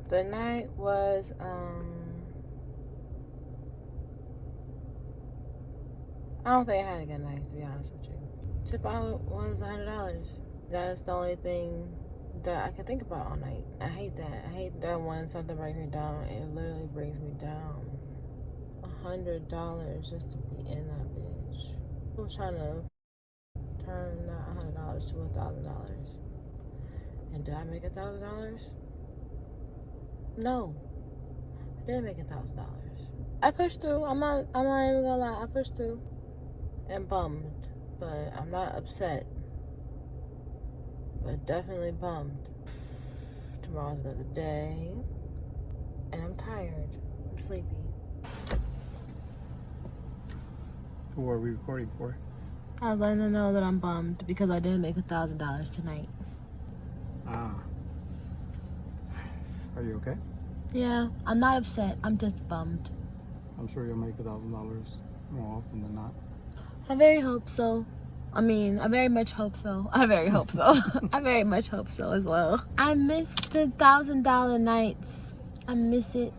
The night was I don't think I had a good night, to be honest with you. Tip out was $100. That's the only thing that I can think about all night. I hate that. I hate that when something brings me down. It literally brings me down. $100 just to be in that bitch. I was trying to turn that $100 to $1,000. And did I make $1,000? No, I didn't make $1,000. I pushed through. I'm not even gonna lie. I pushed through and bummed, but I'm not upset. But definitely bummed. Tomorrow's another day, and I'm tired. I'm sleepy. Who are we recording for? I was letting them know that I'm bummed because I didn't make $1,000 tonight. Ah. Are you okay? Yeah, I'm not upset. I'm just bummed. I'm sure you'll make $1,000 more often than not. I very hope so. I mean, I very much hope so. I very hope so. I very much hope so as well. I miss the $1,000 nights. I miss it.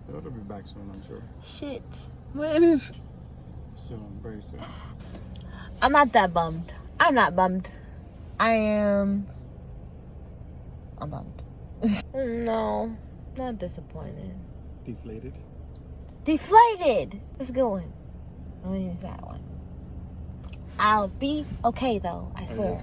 It'll be back soon, I'm sure. Shit. When? Soon, very soon. I'm not that bummed. I'm not bummed. I'm bummed. No, not disappointed. Deflated? Deflated! That's a good one. I'm gonna use that one. I'll be okay though, I swear.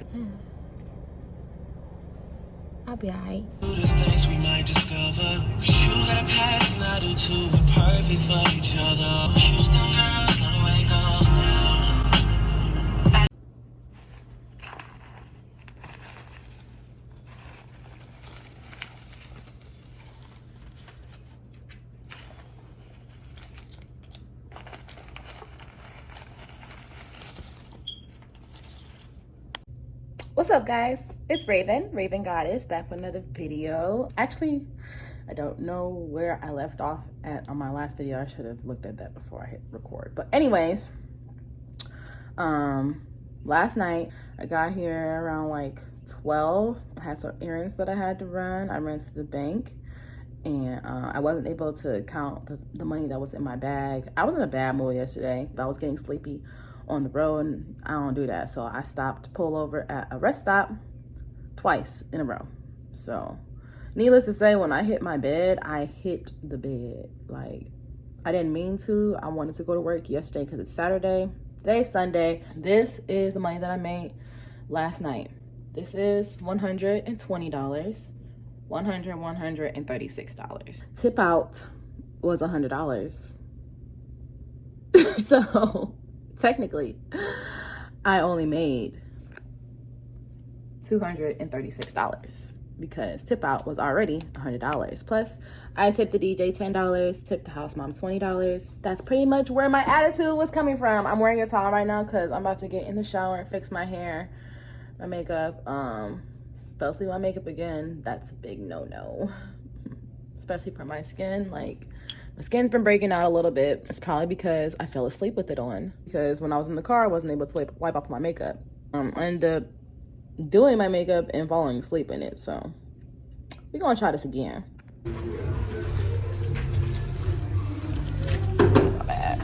I'll be alright. There's things we might discover. You got a past and I do too. We're perfect for each other. Houston girls, love the way it goes down. What's up, guys? It's Raven Goddess, back with another video. Actually, I don't know where I left off at on my last video. I should have looked at that before I hit record. But anyways, last night I got here around like 12. I had some errands that I had to run. I ran to the bank and I wasn't able to count the money that was in my bag. I was in a bad mood yesterday. I was getting sleepy on the road, and I don't do that. So I stopped to pull over at a rest stop twice in a row. So needless to say, when I hit my bed, I hit the bed. Like, I didn't mean to. I wanted to go to work yesterday because it's Saturday. Today's Sunday. This is the money that I made last night. This is $120. $136. Tip out was $100. So technically, I only made $236 because tip out was already $100. Plus, I tipped the DJ $10, tipped the house mom $20. That's pretty much where my attitude was coming from. I'm wearing a towel right now because I'm about to get in the shower and fix my hair, my makeup. Fell asleep on makeup again. That's a big no-no, especially for my skin. Like, my skin's been breaking out a little bit. It's probably because I fell asleep with it on. Because when I was in the car, I wasn't able to wipe off my makeup. I ended up doing my makeup and falling asleep in it. So we're gonna try this again. My bad.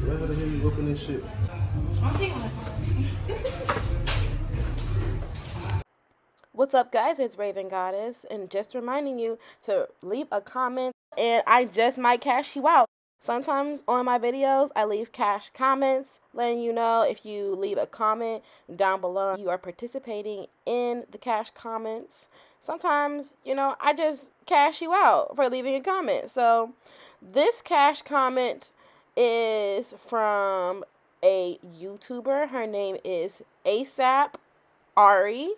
Where the hell you looking this shit? What's up, guys? It's Raven Goddess, and just reminding you to leave a comment, and I just might cash you out. Sometimes on my videos, I leave cash comments, letting you know if you leave a comment down below, you are participating in the cash comments. Sometimes, I just cash you out for leaving a comment. So this cash comment is from a YouTuber. Her name is ASAP Ari.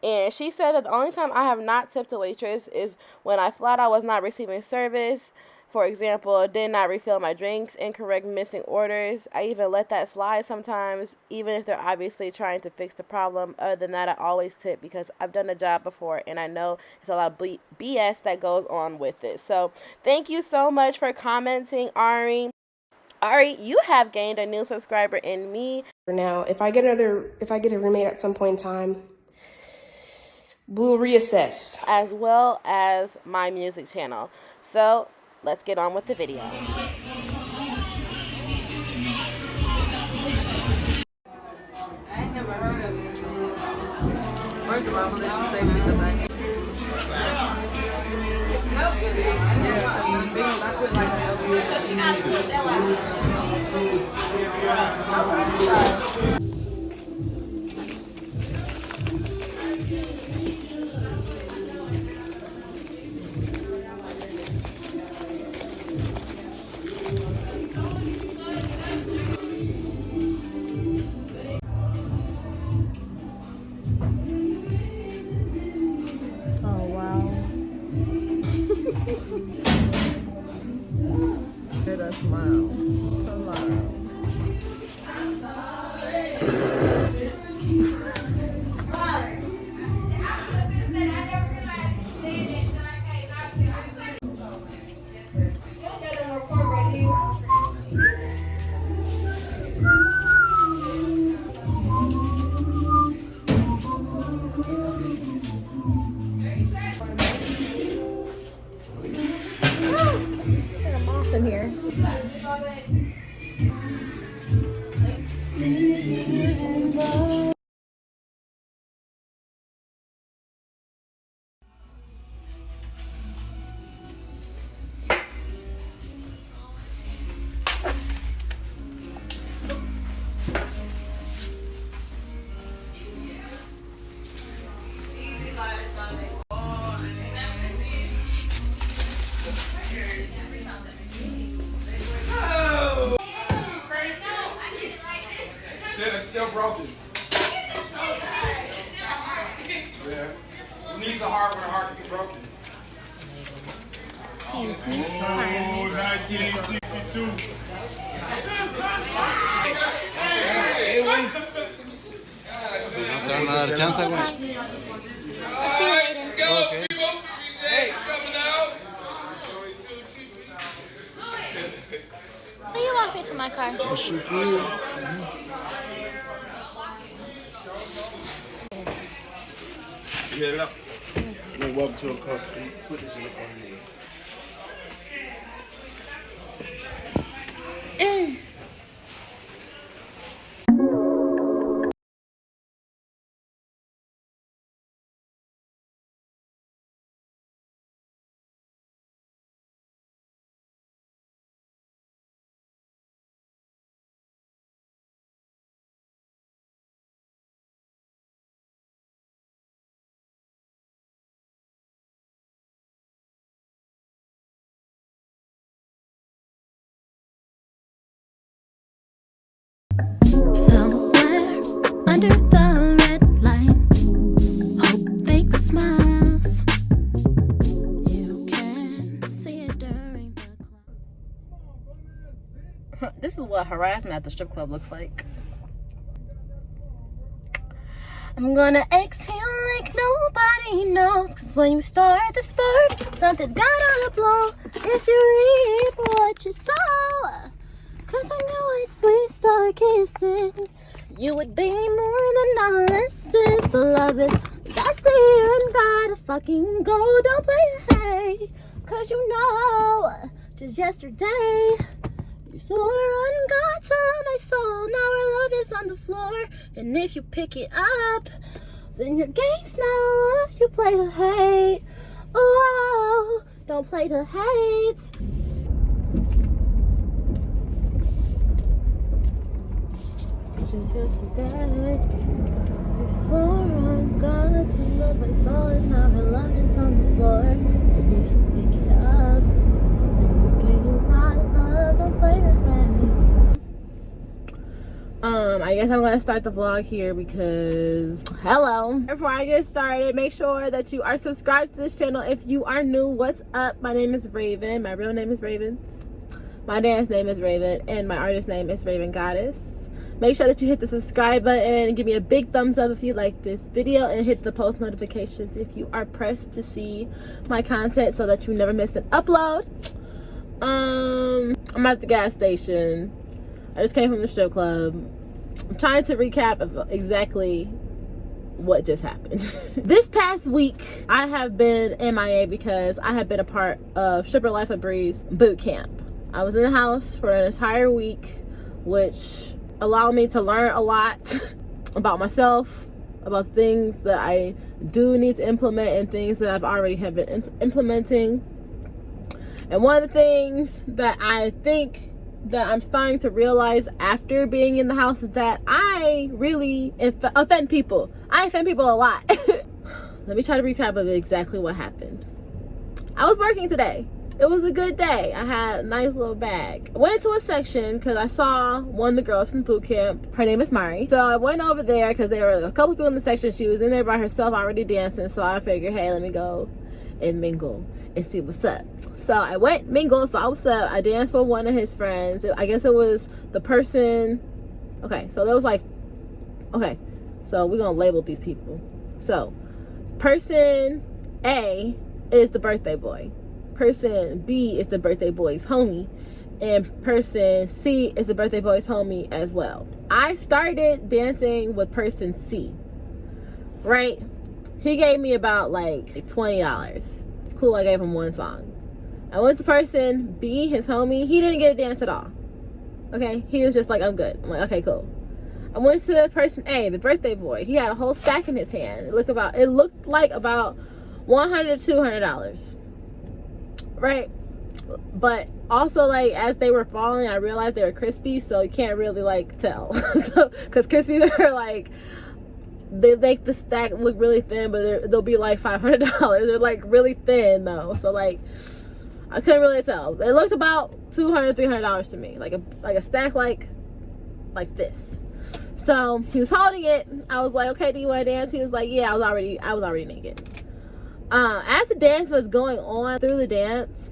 And she said that the only time I have not tipped a waitress is when I flat out was not receiving service. For example, did not refill my drinks, incorrect missing orders. I even let that slide sometimes, even if they're obviously trying to fix the problem. Other than that, I always tip because I've done the job before and I know it's a lot of BS that goes on with it. So thank you so much for commenting, Ari. Ari, you have gained a new subscriber in me. Now, if I get a roommate at some point in time, We'll reassess. as well as my music channel. So let's get on with the video. First of all, I'm gonna let you say because I need. It smells good. Yeah, I put like that. She got to put that one. Oh wow. Say that tomorrow. Tomorrow. In here. It's still broken. Yeah. It needs a heart for the heart to be broken. Excuse me. Oh, 1962. ¿Te van a dar chance, güey? See you later. Let's go, people. Hey, coming out. Will you walk me to my car? Get it up. No, welcome to a car. Put this in the car. Somewhere under the red light, hope fake smiles. You can see it during the club. This is what harassment at the strip club looks like. I'm gonna exhale like nobody knows, 'cause when you start the spark, something's gotta blow. Yes, you reap what you sow. 'Cause I knew once we start kissing, you would be more than a lesson. So love it, that's the end, gotta fucking go. Don't play the hate, 'cause you know, just yesterday, you swore on God to my soul. Now our love is on the floor, and if you pick it up, then your game's now up. You play the hate, oh, don't play the hate. Just yesterday, you swore on God to love my soul, and now our love is on the floor, and if you pick it up, then your game's not up. Don't play the hate. I guess I'm gonna start the vlog here because hello. Before I get started, make sure that you are subscribed to this channel. If you are new, what's up? My name is Raven. My real name is Raven. My dance name is Raven, and my artist name is ravengodis. Make sure that you hit the subscribe button and give me a big thumbs up if you like this video, and hit the post notifications if you are pressed to see my content so that you never miss an upload. I'm at the gas station. I just came from the strip club. I'm trying to recap of exactly what just happened. This past week, I have been MIA because I have been a part of Stripper Life of Breeze boot camp. I was in the house for an entire week, which allowed me to learn a lot about myself, about things that I do need to implement and things that I've already have been implementing. And one of the things that I think that I'm starting to realize after being in the house is that I really offend people. I offend people a lot. Let me try to recap of exactly what happened. I was working today. It was a good day. I had a nice little bag. I went into a section because I saw one of the girls from boot camp. Her name is Mari. So I went over there because there were a couple people in the section. She was in there by herself already dancing. So I figured, hey, let me go and mingle and see what's up. So I went mingle, saw what's up. I danced with one of his friends. I guess it was the person. Okay, so there was like, okay, so we're gonna label these people. So person A is the birthday boy. Person B is the birthday boy's homie. And person C is the birthday boy's homie as well. I started dancing with person C, right? He gave me about like $20. It's cool, I gave him one song. I went to person B, his homie. He didn't get a dance at all. Okay, he was just like, I'm good. I'm like, okay, cool. I went to person A, the birthday boy. He had a whole stack in his hand. It looked like about $100, $200. Right? But also, like, as they were falling, I realized they were crispy, so you can't really like tell. So, because crispy, they're like, they make the stack look really thin, but they'll be like $500. They're like really thin though, so like I couldn't really tell. It looked about $200, $300 to me, like a stack like this. So he was holding it. I was like, okay, do you want to dance? He was like, yeah. I was already naked. As the dance was going on through the dance,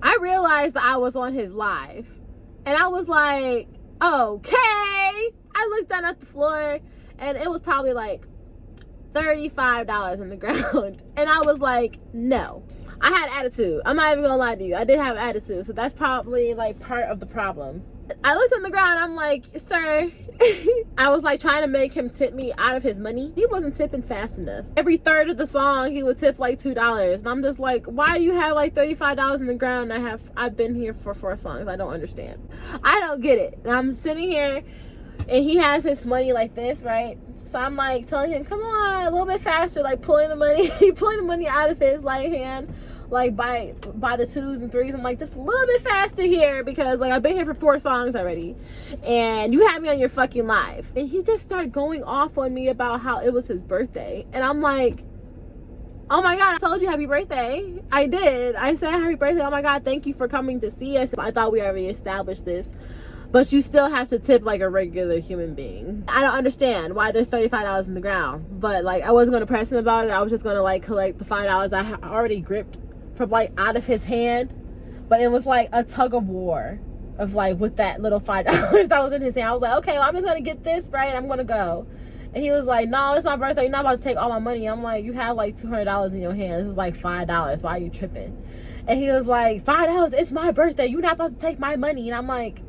I realized that I was on his live, and I was like, okay. I looked down at the floor, and it was probably like $35 on the ground. And I was like, no. I had attitude. I'm not even gonna lie to you. I did have attitude. So that's probably like part of the problem. I looked on the ground. I'm like, sir. I was like trying to make him tip me out of his money. He wasn't tipping fast enough. Every third of the song, he would tip like $2. And I'm just like, why do you have like $35 in the ground? I've been here for 4 songs. I don't understand. I don't get it. And I'm sitting here, and he has his money like this, right? So I'm like telling him, come on, a little bit faster, like pulling the money out of his like hand, like by the 2s and 3s. I'm like, just a little bit faster here, because like I've been here for 4 songs already, and you had me on your fucking live. And he just started going off on me about how it was his birthday, and I'm like, oh my god, I told you happy birthday. I did. I said happy birthday. Oh my god, thank you for coming to see us. I thought we already established this. But you still have to tip like a regular human being. I don't understand why there's $35 in the ground. But like, I wasn't going to press him about it. I was just going to like collect the $5 I already gripped from like out of his hand. But it was like a tug of war of like with that little $5 that was in his hand. I was like, okay, well, I'm just going to get this, right? I'm going to go. And he was like, no, it's my birthday. You're not about to take all my money. I'm like, you have like $200 in your hand. This is like $5. Why are you tripping? And he was like, $5, it's my birthday. You're not about to take my money. And I'm like,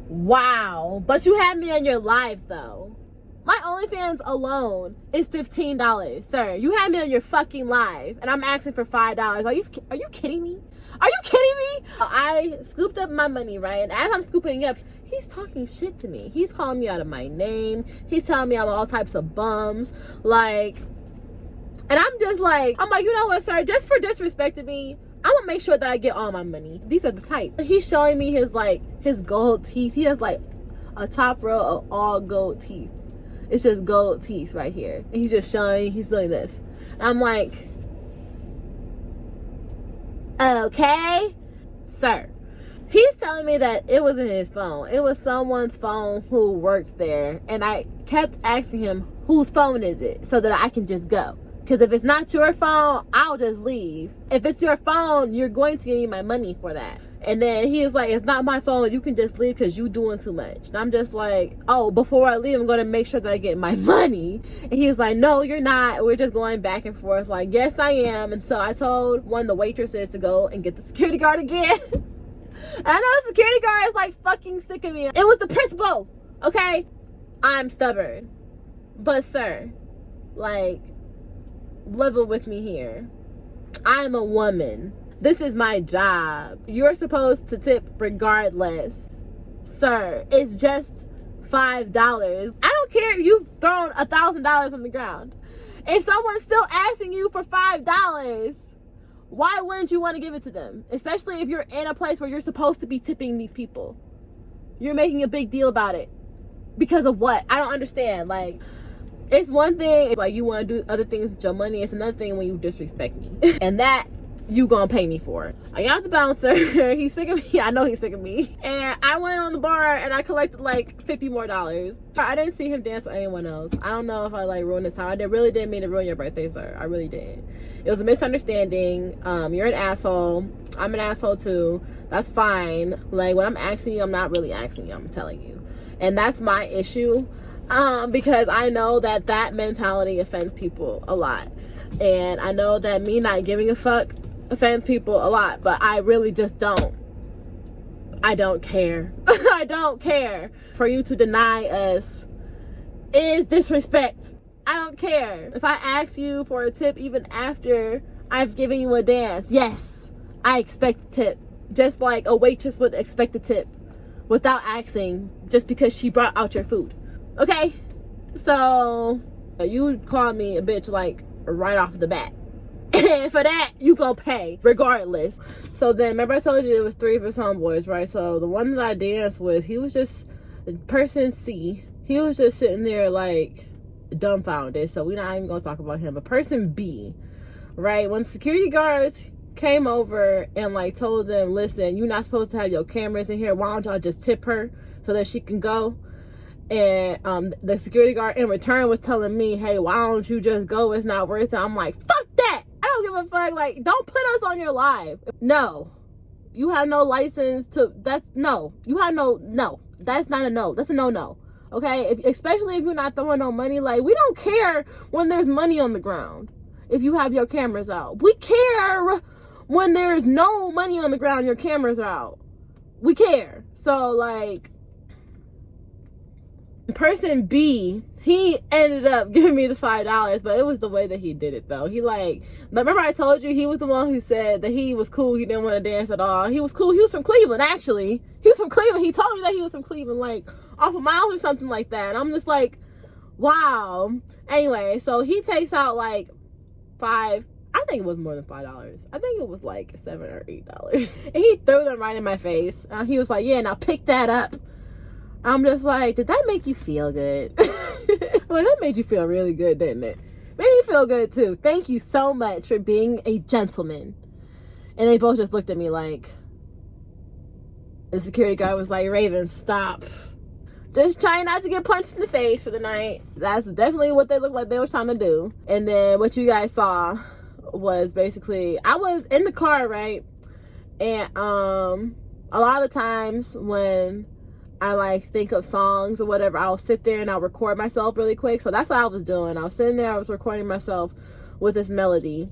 wow, but you had me on your live though. My OnlyFans alone is $15, sir. You had me on your fucking live, and I'm asking for $5. Are you kidding me? Are you kidding me? I scooped up my money, right? And as I'm scooping up, he's talking shit to me. He's calling me out of my name. He's telling me I'm all types of bums, like. And I'm like, you know what, sir? Just for disrespecting me, I'm gonna make sure that I get all my money. These are the type. He's showing me his gold teeth. He has like a top row of all gold teeth. It's just gold teeth right here. And he's just showing, he's doing this. And I'm like, okay, sir. He's telling me that it wasn't his phone. It was someone's phone who worked there. And I kept asking him, whose phone is it? So that I can just go. Because if it's not your phone, I'll just leave. If it's your phone, you're going to give me my money for that. And then he was like, it's not my phone. You can just leave because you're doing too much. And I'm just like, oh, before I leave, I'm going to make sure that I get my money. And he was like, no, you're not. We're just going back and forth. Like, yes, I am. And so I told one of the waitresses to go and get the security guard again. And I know the security guard is like fucking sick of me. It was the principal, okay? I'm stubborn. But sir, like, level with me here. I'm a woman. This is my job. You're supposed to tip regardless. Sir, it's just $5. I don't care if you've thrown $1,000 on the ground. If someone's still asking you for $5, why wouldn't you want to give it to them? Especially if you're in a place where you're supposed to be tipping these people. You're making a big deal about it. Because of what? I don't understand. Like, it's one thing if, like, you want to do other things with your money. It's another thing when you disrespect me. And that you gonna pay me for. I got the bouncer. He's sick of me. I know he's sick of me. And I went on the bar and I collected like $50 more. I didn't see him dance with anyone else. I don't know if I like ruined his time. I really didn't mean to ruin your birthday, sir. I really did. It was a misunderstanding. You're an asshole. I'm an asshole too. That's fine. Like, when I'm asking you, I'm not really asking you. I'm telling you. And that's my issue. Because I know that mentality offends people a lot. And I know that me not giving a fuck offends people a lot, but I really just don't. I don't care. I don't care. For you to deny us is disrespect. I don't care. If I ask you for a tip even after I've given you a dance, yes, I expect a tip. Just like a waitress would expect a tip without asking, just because she brought out your food. Okay? So you called me a bitch like right off the bat. And for that, you gonna pay regardless. So then, remember I told you there was 3 of his homeboys, right? So the one that I danced with, he was just person C. He was just sitting there like dumbfounded. So we're not even gonna talk about him. But person B, right? When security guards came over and like told them, listen, you're not supposed to have your cameras in here. Why don't y'all just tip her so that she can go? And the security guard in return was telling me, hey, why don't you just go? It's not worth it. I'm like, fuck that. I don't give a fuck. Like, don't put us on your live. No, you have no license to. That's no. You have no. That's not a no. That's a no. Okay, especially if you're not throwing no money. Like, we don't care when there's money on the ground. If you have your cameras out, we care when there's no money on the ground. Your cameras are out. We care. So like, person B, he ended up giving me the $5, but it was the way that he did it though. He like, remember I told you he was the one who said that he was cool, he didn't want to dance at all. He was cool. He was from Cleveland, actually. He was from Cleveland. He told me that he was from Cleveland, like off of Miles or something like that. And I'm just like, wow. Anyway, so he takes out like I think it was more than $5. I think it was like $7 or $8. And he threw them right in my face. And he was like, yeah, now pick that up. I'm just like, did that make you feel good? Well, that made you feel really good, didn't it? Made me feel good too. Thank you so much for being a gentleman. And they both just looked at me like, the security guard was like, Raven, stop. Just trying not to get punched in the face for the night. That's definitely what they looked like they were trying to do. And then what you guys saw was basically, I was in the car, right? And a lot of times when I like think of songs or whatever, I'll sit there and I'll record myself really quick. So that's what I was doing. I was sitting there, I was recording myself with this melody,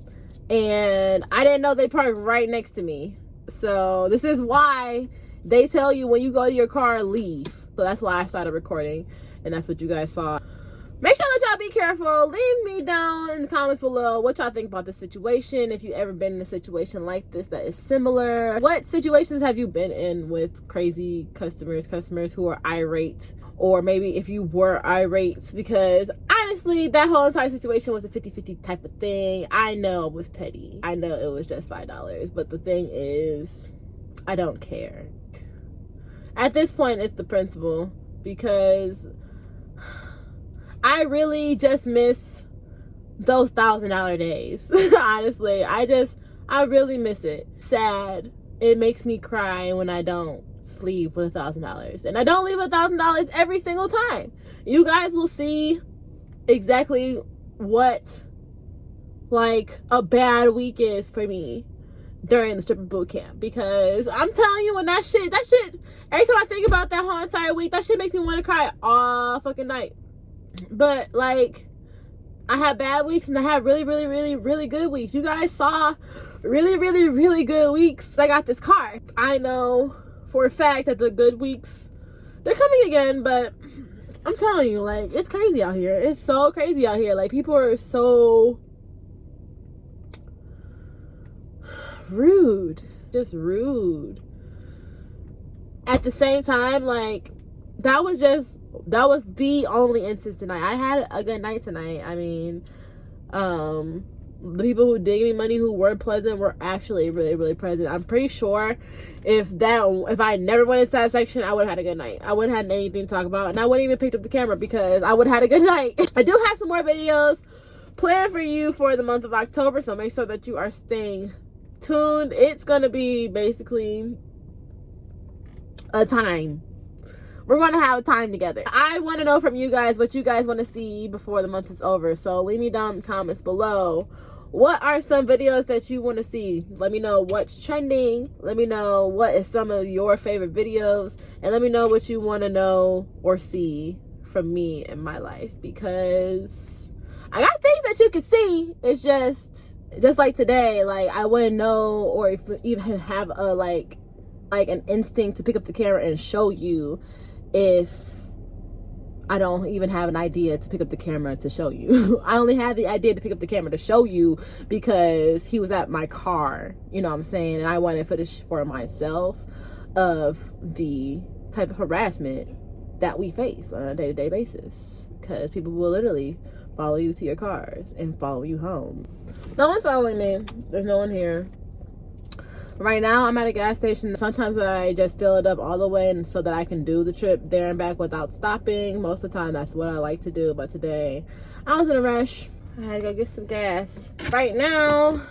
and I didn't know they parked right next to me. So this is why they tell you when you go to your car, leave. So that's why I started recording, and that's what you guys saw. Make sure that y'all be careful. Leave me down in the comments below what y'all think about this situation. If you ever been in a situation like this that is similar. What situations have you been in with crazy customers who are irate? Or maybe if you were irate, because honestly, that whole entire situation was a 50-50 type of thing. I know it was petty. I know it was just $5. But the thing is, I don't care. At this point, it's the principle, because I really just miss those $1,000 days. Honestly, I really miss it. Sad. It makes me cry when I don't leave with $1,000. And I don't leave $1,000 every single time. You guys will see exactly what like a bad week is for me during the stripper boot camp, because I'm telling you, when that shit, every time I think about that whole entire week, that shit makes me want to cry all fucking night. But like, I have bad weeks and I have really good weeks. You guys saw really good weeks. I got this car. I know for a fact that the good weeks, they're coming again, but I'm telling you, like, it's crazy out here. It's so crazy out here. Like, people are so rude. Just rude. At the same time, like, that was the only instance tonight. I had a good night tonight. I mean, the people who did give me money who were pleasant were actually really, really pleasant. I'm pretty sure if I never went into that section, I would have had a good night. I wouldn't have had anything to talk about, and I wouldn't even picked up the camera because I would have had a good night. I do have some more videos planned for you for the month of October, so make sure that you are staying tuned. It's gonna be basically a time. We're gonna have a time together. I want to know from you guys what you guys want to see before the month is over, so leave me down in the comments below. What are some videos that you want to see? Let me know what's trending. Let me know what is some of your favorite videos, and let me know what you want to know or see from me in my life, because I got things that you can see. It's just like today, like, I wouldn't know or even have a like an instinct to pick up the camera and show you if I don't even have an idea to pick up the camera to show you. I only had the idea to pick up the camera to show you because he was at my car, you know what I'm saying, and I wanted footage for myself of the type of harassment that we face on a day-to-day basis, because people will literally follow you to your cars and follow you home. No one's following me. There's no one here. Right now, I'm at a gas station. Sometimes I just fill it up all the way so that I can do the trip there and back without stopping. Most of the time, that's what I like to do. But today, I was in a rush. I had to go get some gas. Right now,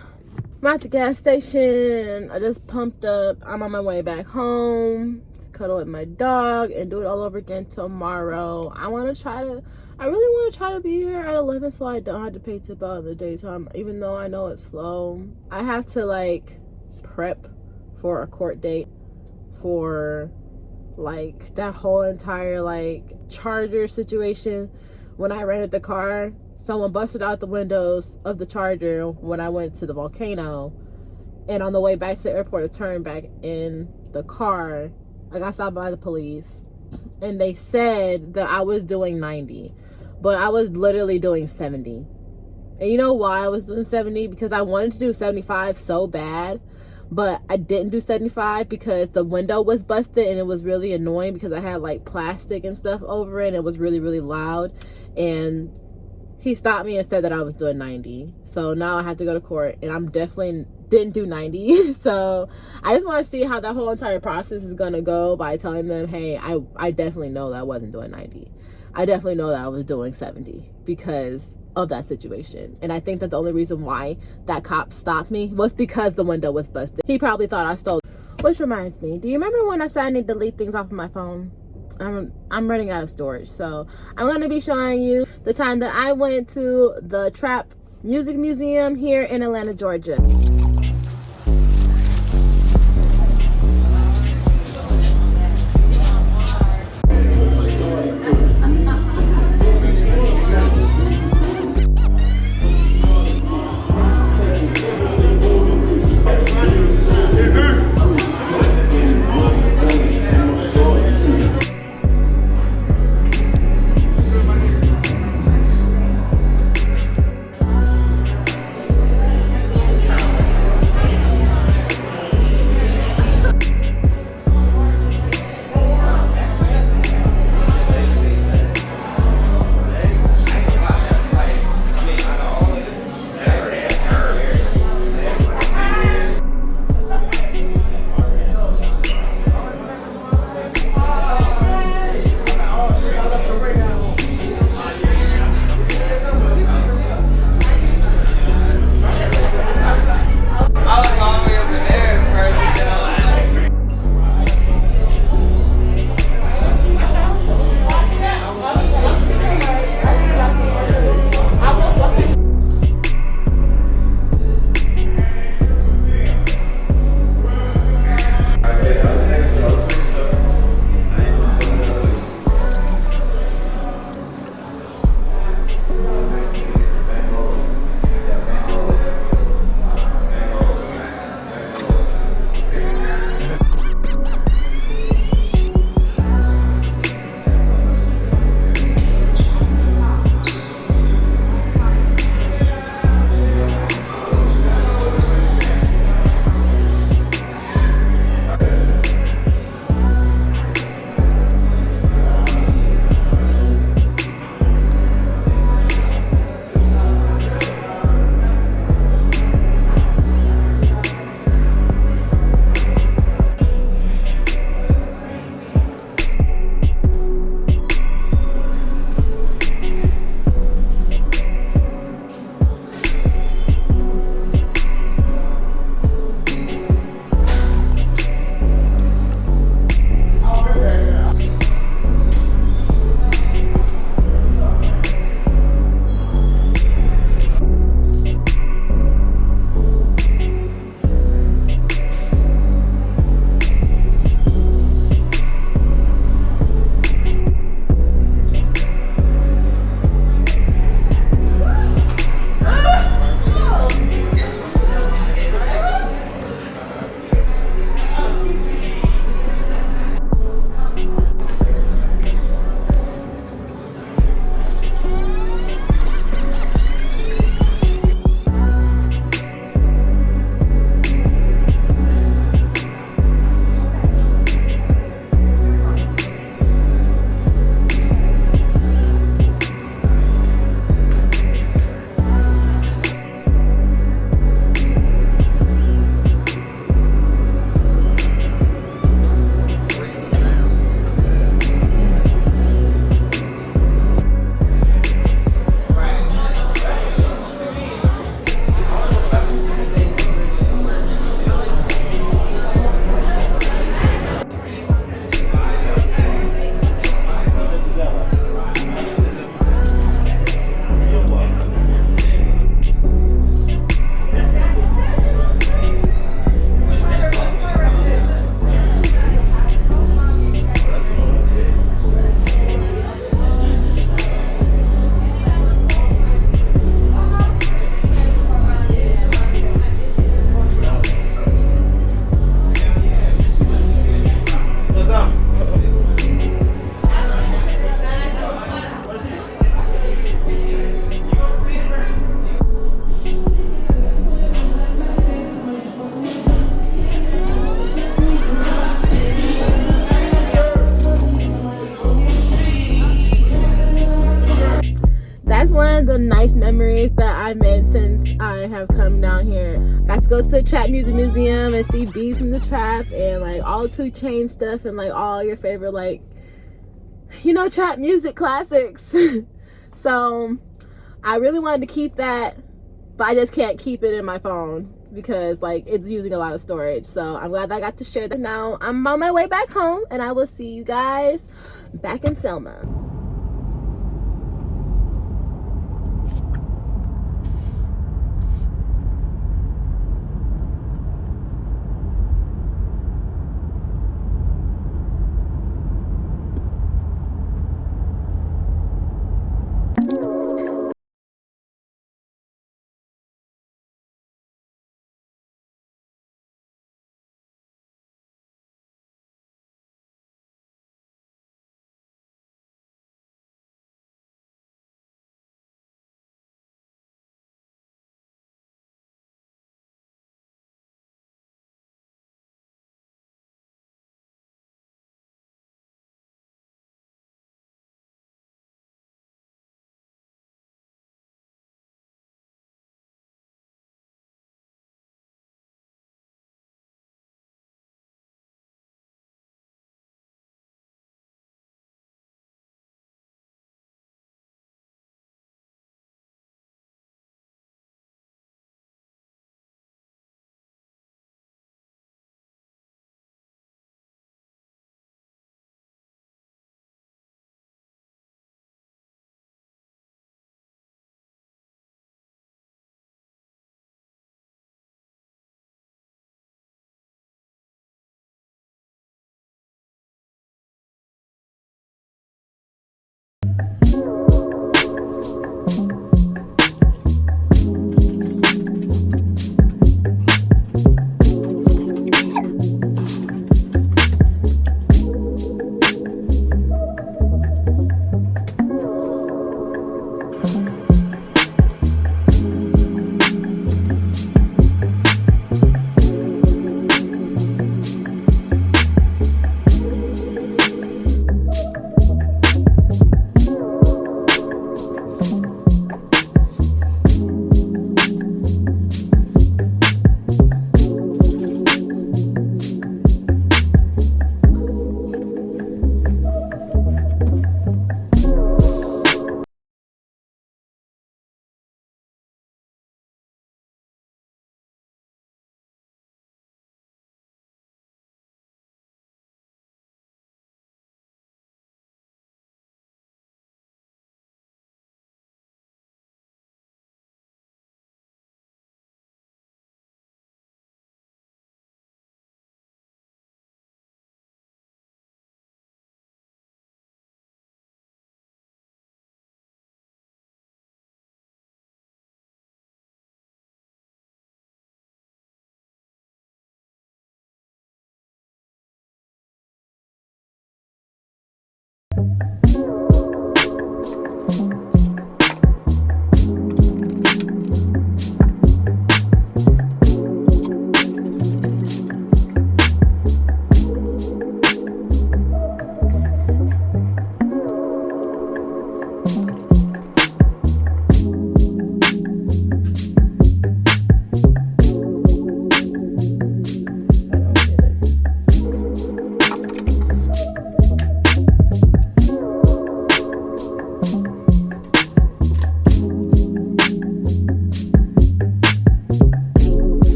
I'm at the gas station. I just pumped up. I'm on my way back home to cuddle with my dog and do it all over again tomorrow. I really want to try to be here at 11 so I don't have to pay tip out in the daytime, even though I know it's slow. I have to, like, prep for a court date for, like, that whole entire, like, charger situation. When I rented the car, someone busted out the windows of the charger when I went to the volcano, and on the way back to the airport to turn back in the car, I got stopped by the police, and they said that I was doing 90, but I was literally doing 70. And you know why I was doing 70? Because I wanted to do 75 so bad, but I didn't do 75 because the window was busted, and it was really annoying because I had, like, plastic and stuff over it, and it was really, really loud. And he stopped me and said that I was doing 90. So now I have to go to court, and I'm definitely didn't do 90. So I just want to see how that whole entire process is gonna go by telling them, hey, I definitely know that I wasn't doing 90. I definitely know that I was doing 70 because of that situation. And I think that the only reason why that cop stopped me was because the window was busted. He probably thought I stole. Which reminds me, do you remember when I said I need to delete things off of my phone? I'm running out of storage, so I'm going to be showing you the time that I went to the Trap Music Museum here in Atlanta, Georgia. of the nice memories that I made since I have come down here. Got to go to the Trap Music Museum and see Beats in the Trap and like all 2 Chainz stuff and like all your favorite like, you know, trap music classics. So I really wanted to keep that, but I just can't keep it in my phone because like it's using a lot of storage. So I'm glad that I got to share that. Now I'm on my way back home and I will see you guys back in Selma.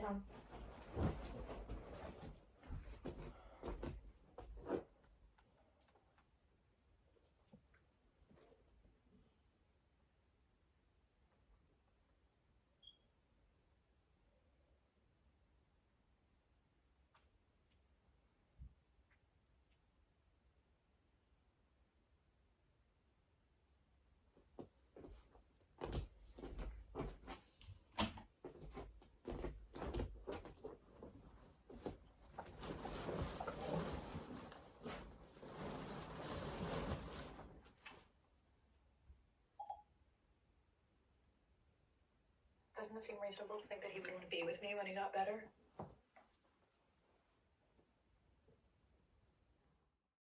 down. Doesn't it seem reasonable to think that he would want to be with me when he got better?